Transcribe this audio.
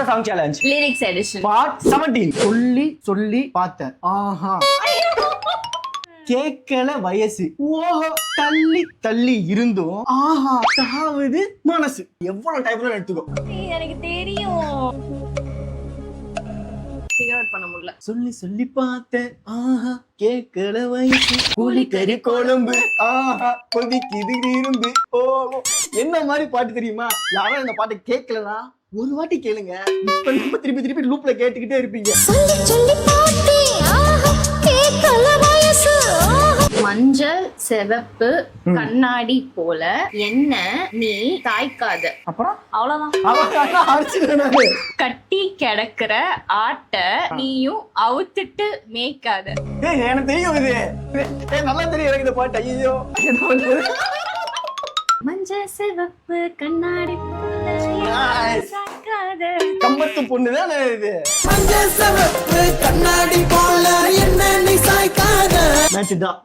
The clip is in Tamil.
a song challenge. Lyrics edition. Part 17. சொல்லி சொல்லி பார்த்தேன் ஆஹா கேட்கல வயசு ஓஹோ தள்ளி தள்ளி இருந்தும் ஆஹா தாவுது மனசு எவ்வளவு டைப்ல எடுத்துக்கோ எனக்கு தெரியும் figure out பண்ண முடியல. சொல்லி சொல்லி பார்த்தேன் ஆஹா கேட்கல வயசு புளிக்கறி குழம்பு ஆஹா கொதிக்குது இரும்பு ஓஹோ என்ன மாதிரி பாட்டு தெரியுமா? யாரும் இந்த பாட்டை கேட்கலனா ஒரு வாட்டி கேளுங்க, இப்ப நம்ம திருப்பி திருப்பி லூப்ல கேட்டுக்கிட்டே இருப்பீங்க. மஞ்சள் சிவப்பு கண்ணாடி போல என்ன நீ தாய்க்காத. அப்புறம் அவ்வளவுதான். கட்டி கிடக்குற ஆட்ட நீயும் அவுத்துட்டு மேய்க்காத. எனக்கு தெரியும் இது நல்லா தெரியும் எனக்கு இந்த பாட்டு. ஐயோ மஞ்சள் சிவப்பு கண்ணாடி கம்பத்து பொண்ணுதான் இது. மஞ்சள் சிவப்பு கண்ணாடி போல என்ன நீ சாய்க்காத. மேட்ச் தான்.